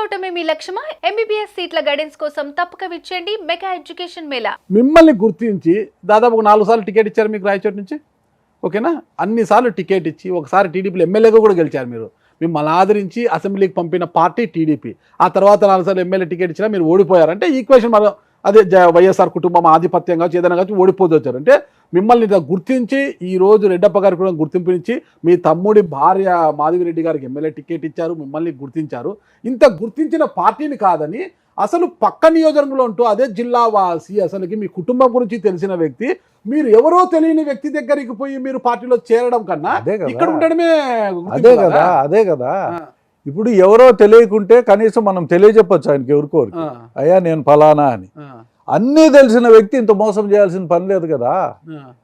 కావటమే మీ లక్ష్యమా? MBBS సీట్ల guidance కోసం తప్పక విచ్చేయండి మెగా ఎడ్యుకేషన్ మేళా. మిమ్మల్ని గుర్తించి దాదాపు 4 సార్లు టికెట్ ఇచ్చారు మీకు రాయచోటి నుంచి, ఓకేనా? అన్నిసార్లు టికెట్ ఇచ్చి ఒకసారి టీడీపీలో ఎమ్మెల్యేగా కూడా గెలిచారు మీరు. మిమ్మల్ని ఆదరించి అసెంబ్లీకి పంపిన పార్టీ టీడీపీ. ఆ తర్వాత 4 సార్లు ఎమ్మెల్యే టికెట్ ఇచ్చినా మీరు ఓడిపోయారంటే ఈక్వేషన్ మనం అదే వైఎస్ఆర్ కుటుంబం ఆధిపత్యం కావచ్చు ఏదైనా కావచ్చు ఓడిపోతూ వచ్చారు. అంటే మిమ్మల్ని గుర్తించి ఈరోజు రెడ్డప్ప గారికి కూడా గుర్తింపునిచ్చి మీ తమ్ముడి భార్య మాధవిరెడ్డి గారికి ఎమ్మెల్యే టికెట్ ఇచ్చారు, మిమ్మల్ని గుర్తించారు. ఇంత గుర్తించిన పార్టీని కాదని అసలు పక్క నియోజకవర్గంలో ఉంటూ అదే జిల్లా వాసి అసలుకి మీ కుటుంబం గురించి తెలిసిన వ్యక్తి మీరు ఎవరో తెలియని వ్యక్తి దగ్గరికి పోయి మీరు పార్టీలో చేరడం కన్నా ఇక్కడ ఉండడమే. అదే కదా ఇప్పుడు ఎవరో తెలియకుంటే కనీసం మనం తెలియజెప్పచ్చు ఆయనకి ఎవరికోరు, అయ్యా నేను ఫలానా అని. అన్నీ తెలిసిన వ్యక్తి ఇంత మోసం చేయాల్సిన పని లేదు కదా.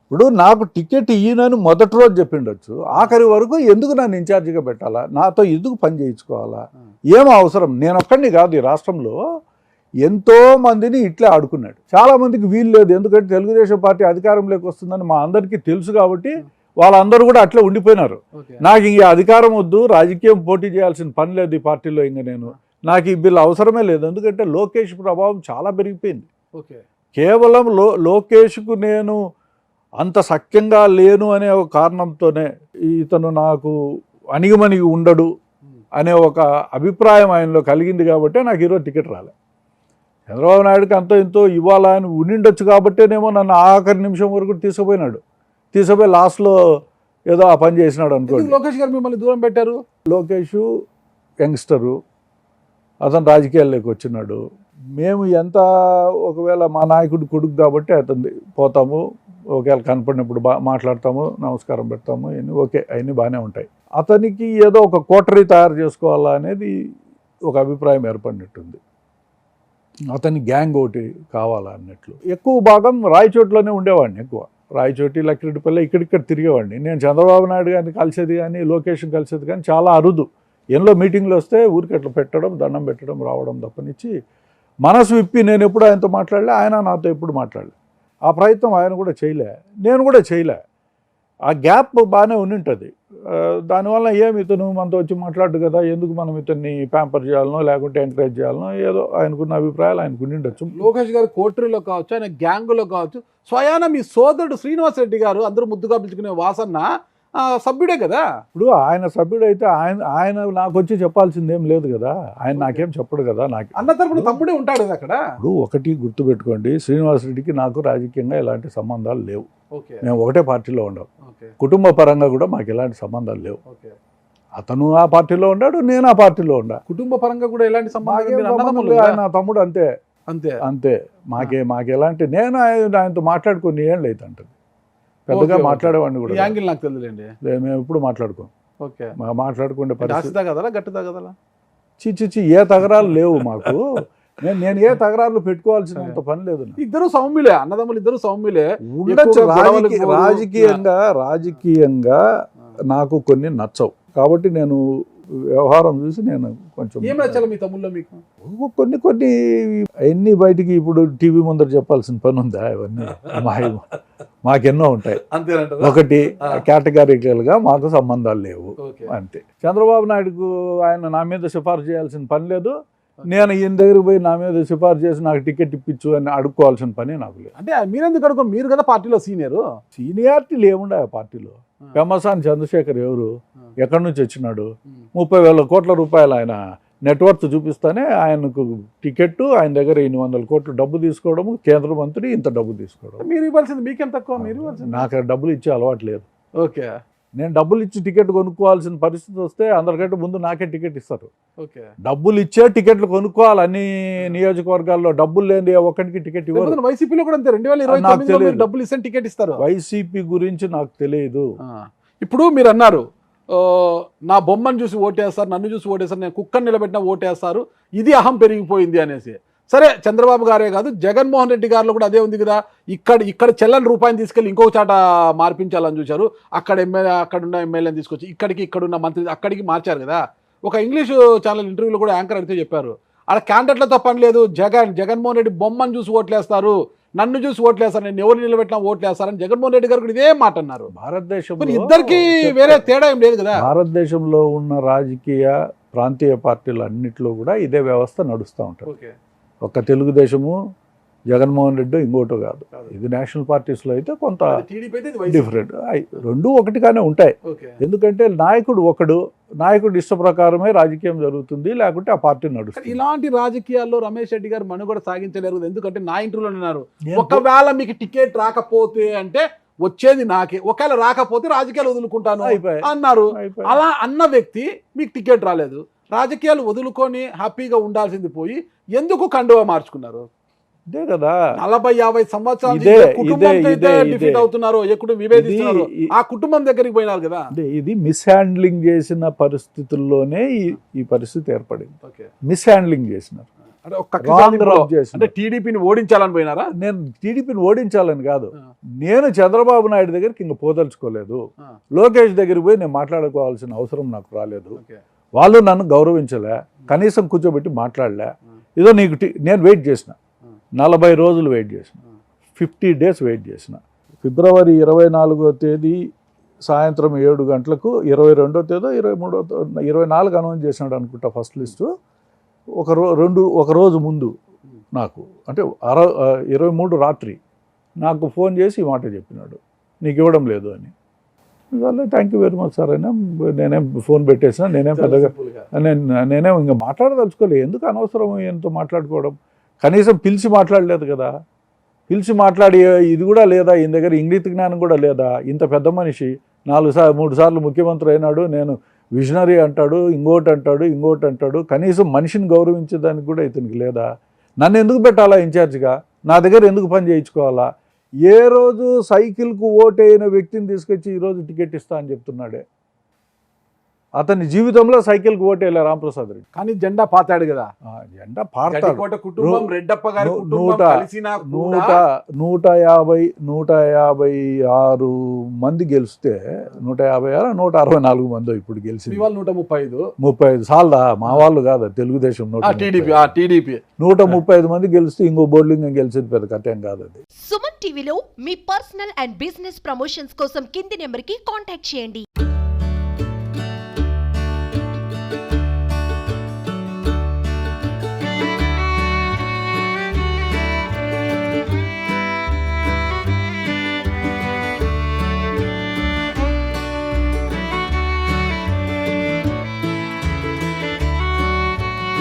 ఇప్పుడు నాకు టికెట్ ఇయ్యనని మొదటి రోజు చెప్పిండొచ్చు, ఆఖరి వరకు ఎందుకు నన్ను ఇన్ఛార్జిగా పెట్టాలా, నాతో ఎందుకు పని చేయించుకోవాలా, ఏం అవసరం? నేను ఒక్కడిని కాదు, ఈ రాష్ట్రంలో ఎంతో మందిని ఇట్లే ఆడుకున్నాడు. చాలా మందికి వీలు లేదు, ఎందుకంటే తెలుగుదేశం పార్టీ అధికారంలోకి వస్తుందని మా అందరికీ తెలుసు కాబట్టి వాళ్ళందరూ కూడా అట్లే ఉండిపోయినారు. నాకు ఇంక అధికారం వద్దు, రాజకీయం పోటీ చేయాల్సిన పని లేదు ఈ పార్టీలో, ఇంక నాకు ఈ బిల్లు అవసరమే లేదు. ఎందుకంటే లోకేష్ ప్రభావం చాలా పెరిగిపోయింది. కేవలం లోకేష్కు నేను అంత సఖ్యంగా లేను అనే ఒక కారణంతోనే ఇతను నాకు అణిగిమణిగి ఉండడు అనే ఒక అభిప్రాయం ఆయనలో కలిగింది కాబట్టి నాకు ఈరోజు టికెట్ రాలే. చంద్రబాబు నాయుడుకి అంతో ఇంతో ఇవ్వాలని ఉండిండొచ్చు కాబట్టేనేమో నన్ను ఆఖరి నిమిషం వరకు తీసుకుపోయి లాస్ట్లో ఏదో ఆ పని చేసినాడు అనుకోండి. లోకేష్ గారు మిమ్మల్ని దూరం పెట్టారు. లోకేష్ యంగ్స్టరు, అతను రాజకీయాల్లోకి వచ్చినాడు. మేము ఎంత ఒకవేళ మా నాయకుడి కొడుకు కాబట్టి అతను పోతాము, ఒకవేళ కనపడినప్పుడు మాట్లాడతాము, నమస్కారం పెడతాము, ఇవన్నీ ఓకే, అవన్నీ బాగానే ఉంటాయి. అతనికి ఏదో ఒక కోటరీ తయారు చేసుకోవాలా అనేది ఒక అభిప్రాయం ఏర్పడినట్టుంది. అతని గ్యాంగ్ ఒకటి కావాలా అన్నట్లు. ఎక్కువ భాగం రాయచోట్లోనే ఉండేవాడిని, ఎక్కువ రాయచోటి లక్కిరెడ్డిపల్లి ఇక్కడిక్కడ తిరిగేవాడిని. నేను చంద్రబాబు నాయుడు గారిని కలిసేది కానీ లోకేష్ని కలిసేది కానీ చాలా అరుదు. ఎన్నో మీటింగ్లు వస్తే ఊరికి అట్లా పెట్టడం, దండం పెట్టడం, రావడం తప్పనిచ్చి మనసు విప్పి నేను ఎప్పుడు ఆయనతో మాట్లాడలే, ఆయన నాతో ఎప్పుడు మాట్లాడలే. ఆ ప్రయత్నం ఆయన కూడా చేయలే, నేను కూడా చేయలే. ఆ గ్యాప్ బాగానే ఉండింటుంది. దానివల్ల ఏమి ఇతను మనతో వచ్చి మాట్లాడు కదా, ఎందుకు మనం ఇతన్ని ప్యాంపర్ చేయాలనో లేకుంటే ఎంకరేజ్ చేయాలనో ఏదో ఆయనకున్న అభిప్రాయాలు ఆయనకు ఉండిండొచ్చు. లోకేష్ గారు కోటరీలో కావచ్చు, ఆయన గ్యాంగులో కావచ్చు, స్వయాన మీ సోదరుడు శ్రీనివాస్ రెడ్డి గారు అందరూ ముద్దుగా పిలుచుకునే వాసన్న సభ్యుడే కదా. ఇప్పుడు ఆయన సభ్యుడైతే ఆయన నాకు వచ్చి చెప్పాల్సిందేం లేదు కదా, ఆయన నాకేం చెప్పడు కదా. నాకు అన్న తరపున తమ్ముడే ఉంటాడు కదా అక్కడ. ఇప్పుడు ఒకటి గుర్తుపెట్టుకోండి, శ్రీనివాస్ రెడ్డికి నాకు రాజకీయంగా ఎలాంటి సంబంధాలు లేవు. మేము ఒకటే పార్టీలో ఉండం, కుటుంబ పరంగా కూడా మాకు ఎలాంటి సంబంధాలు లేవు. అతను ఆ పార్టీలో ఉన్నాడు, నేను ఆ పార్టీలో ఉన్నా. కుటుంబ పరంగా కూడా ఎలాంటి సంబంధాలు, ఆయన తమ్ముడు అంతే అంతే అంతే. మాకెలాంటి నేను ఆయనతో మాట్లాడుకుని ఏళ్ళు అయితే అంటుంది, పెద్దగా మాట్లాడేవాడిని కూడా యాంగిల్ నాకు తెలియలేండి. మేము ఎప్పుడు మాట్లాడుకోం. మాట్లాడుకుంటే చిచ్చి ఏ తగరాలు లేవు మాకు. నేను ఏ తగరాలు పెట్టుకోవాల్సినంత పని లేదు. ఇద్దరు సౌమ్యులే, అన్నదమ్ములు ఇద్దరు సౌమ్యులే ఉండొచ్చు. రాజకీయంగా నాకు కొన్ని నచ్చవు కాబట్టి నేను వ్యవహారం చూసి నేను కొంచెం ఏం నచ్చాలి మీ తమ్ముళ్ళో మీకు? కొన్ని ఎన్ని బయటికి ఇప్పుడు టీవీ ముందర చెప్పాల్సిన పని ఉందా? ఇవన్నీ మాకెన్నో ఉంటాయి. ఒకటి కేటగారికల్గా మాకు సంబంధాలు లేవు అంతే. చంద్రబాబు నాయుడుకు ఆయన నా మీద సిఫార్సు చేయాల్సిన పని లేదు, నేను ఈయన దగ్గరికి పోయి నా మీద సిఫార్సు చేసి నాకు టికెట్ ఇప్పించు అని అడుక్కోవాల్సిన పని నాకు లేదు. అంటే మీరెందుకు అడుగు, మీరు కదా పార్టీలో సీనియారిటీలు ఏముండే ఆ పార్టీలో. పెమ్మసాని చంద్రశేఖర్ ఎవరు, ఎక్కడి నుంచి వచ్చినాడు? 30,000 కోట్ల రూపాయలు ఆయన నెట్వర్క్ చూపిస్తానే ఆయనకు టికెట్, ఆయన దగ్గర 800 కోట్లు డబ్బు తీసుకోవడము, కేంద్ర మంత్రి ఇంత డబ్బు తీసుకోవడం. మీరు ఇవ్వాల్సింది మీకేం తక్కువ? మీరు నాకు డబ్బులు ఇచ్చే అలవాటు లేదు. ఓకే, నేను డబ్బులు ఇచ్చి టికెట్ కొనుక్కోవాల్సిన పరిస్థితి వస్తే అందరికంటే ముందు నాకే టికెట్ ఇస్తారు. డబ్బులు ఇచ్చే టికెట్లు కొనుక్కోవాలి. అన్ని నియోజకవర్గాల్లో డబ్బులు లేని ఒక్కడికి టికెట్ ఇవ్వరు. వైసీపీలో కూడా అంతే, 2029 డబ్బులు ఇస్తే టికెట్ ఇస్తారు. వైసీపీ గురించి నాకు తెలియదు. ఇప్పుడు మీరు అన్నారు నా బొమ్మను చూసి ఓటేస్తారు, నన్ను చూసి ఓటేస్తారు, నేను కుక్కను నిలబెట్టినా ఓటేస్తారు, ఇది అహం పెరిగిపోయింది అనేసి. సరే, చంద్రబాబు గారే కాదు, జగన్మోహన్ రెడ్డి గారిలో కూడా అదే ఉంది కదా. ఇక్కడ చెల్లని రూపాయిని తీసుకెళ్ళి ఇంకొక చాట మార్పించాలని చూశారు. అక్కడున్న ఎమ్మెల్యేని తీసుకొచ్చి ఇక్కడున్న మంత్రి అక్కడికి మార్చారు కదా. ఒక ఇంగ్లీషు ఛానల్ ఇంటర్వ్యూలో కూడా యాంకర్ అడిగితే చెప్పారు, అక్కడ క్యాండిడేట్లతో పని లేదు, జగన్మోహన్ రెడ్డి బొమ్మను చూసి ఓట్లేస్తారు, నన్ను చూసి ఓట్లేస్తారు, నేను ఎవరు నిలబెట్టినా ఓట్లేస్తారని జగన్మోహన్ రెడ్డి గారు కూడా ఇదే మాట అన్నారు. భారతదేశంలో ఇద్దరికి వేరే తేడా ఏం లేదు కదా. భారతదేశంలో ఉన్న రాజకీయ ప్రాంతీయ పార్టీలు అన్నిట్లో కూడా ఇదే వ్యవస్థ నడుస్తూ ఉంటుంది. ఓకే. ఒక్క తెలుగుదేశము, జగన్మోహన్ రెడ్డి ఇంకోటో కాదు. ఇది నేషనల్ పార్టీస్లో అయితే కొంత టీడీపీ అయితే ఇది డిఫరెంట్. రెండు ఒకటిగానే ఉంటాయి. ఓకే. ఎందుకంటే నాయకుడు ఇష్ట ప్రకారమే రాజకీయం జరుగుతుంది, లేకుంటే ఆ పార్టీ కానీ నడుస్తుంది. ఇలాంటి రాజకీయాల్లో రమేష్ రెడ్డి గారు మనుగడ సాగించలేరు. ఎందుకంటే నా ఇంటర్వ్యూలో ఉన్నారు, ఒకవేళ మీకు టికెట్ రాకపోతే అంటే వచ్చేది నాకే, ఒకవేళ రాకపోతే రాజకీయాలు వదులుకుంటాను అయిపోయి. అన్నారు. అయిపోయి. అలా అన్న వ్యక్తి మీకు టికెట్ రాలేదు, రాజకీయాలు వదులుకొని హ్యాపీగా ఉండాల్సింది పోయి ఎందుకు కండువా మార్చుకున్నారు? ఇదే కదా 40-50 సంవత్సరాలు ఇదే, కుటుంబంతో అయితే ఇదే. డిఫీట్ అవుతున్నారు, ఎప్పుడు విభేదిస్తున్నారు, ఇది- ఆ కుటుంబం దగ్గరికి పోయినారు కదా. ఇది మిస్హ్యాండ్లింగ్ చేసిన పరిస్థితుల్లోనే ఈ పరిస్థితి ఏర్పడింది. ఓకే. మిస్హ్యాండ్లింగ్ చేసినారు, అంటే ఒక్క రాంగ్ కిసాన్ రబ్ అంటే చేసినారు. టీడీపీని ఓడించాలని పోయినారా? నేను టీడీపీని ఓడించాలని కాదు, నేను చంద్రబాబు నాయుడు దగ్గరికి ఇంక పోదలుచుకోలేదు. లోకేష్ దగ్గరికి పోయి నేను మాట్లాడుకోవాల్సిన అవసరం నాకు రాలేదు. ఓకే. వాళ్ళు నన్ను గౌరవించలే, కనీసం కూర్చోబెట్టి మాట్లాడలే. ఏదో నేను వెయిట్ చేసిన 40 రోజులు వెయిట్ చేసిన, 50 days వెయిట్ చేసిన. ఫిబ్రవరి 24వ తేదీ సాయంత్రం 7 గంటలకు 22వ తేదీ 24 అనౌన్స్ చేసినాడు అనుకుంటా ఫస్ట్ లిస్టు. ఒక రోజు ముందు నాకు అంటే 23 రాత్రి నాకు ఫోన్ చేసి ఈ మాట చెప్పినాడు, నీకు ఇవ్వడం లేదు అని. Thank you very much sir అయినా నేనేం ఫోన్ పెట్టేసిన, నేనేం పెద్దగా నేనేం ఇంకా మాట్లాడదలుచుకోలేదు. ఎందుకు అనవసరం ఎంతో మాట్లాడుకోవడం, కనీసం పిలిచి మాట్లాడలేదు కదా. పిలిచి మాట్లాడి ఇది కూడా లేదా, ఈయన దగ్గర ఇంగిత జ్ఞానం కూడా లేదా. ఇంత పెద్ద మనిషి 3 సార్లు ముఖ్యమంత్రి అయినాడు, నేను విజనరీ అంటాడు, ఇంకోటి అంటాడు. కనీసం మనిషిని గౌరవించేదానికి కూడా ఇతనికి లేదా. నన్ను ఎందుకు పెట్టాలా ఇన్ఛార్జిగా, నా దగ్గర ఎందుకు పని చేయించుకోవాలా? ఏ రోజు సైకిల్కు ఓటైన వ్యక్తిని తీసుకొచ్చి ఈరోజు టికెట్ ఇస్తా అని చెప్తున్నాడే. అతని జీవితంలో సైకిల్కి ఓటేలా రాంప్రసాద్ రెడ్డి. కానీ జెండా పాతాడు కదా. జెండా పార్తాడు. గడికోట కుటుంబం, రెడ్డప్ప గారి కుటుంబం కలిసినా కూడా 156 మంది గెలిస్తే 164 మంది ఇప్పుడు గెలిచింది. 135 సాల్దా, మా వాళ్ళు కాదు, తెలుగుదేశం టీడీపీ 135 మంది గెలిస్తే ఇంకో బోర్డింగ్ గెలిచేది పెద్ద కథేం కాదు అది. సుమన్ టీవీలో మీ పర్సనల్ అండ్ బిజినెస్ ప్రమోషన్స్ కోసం కింది నెంబర్కి కాంటాక్ట్ చేయండి.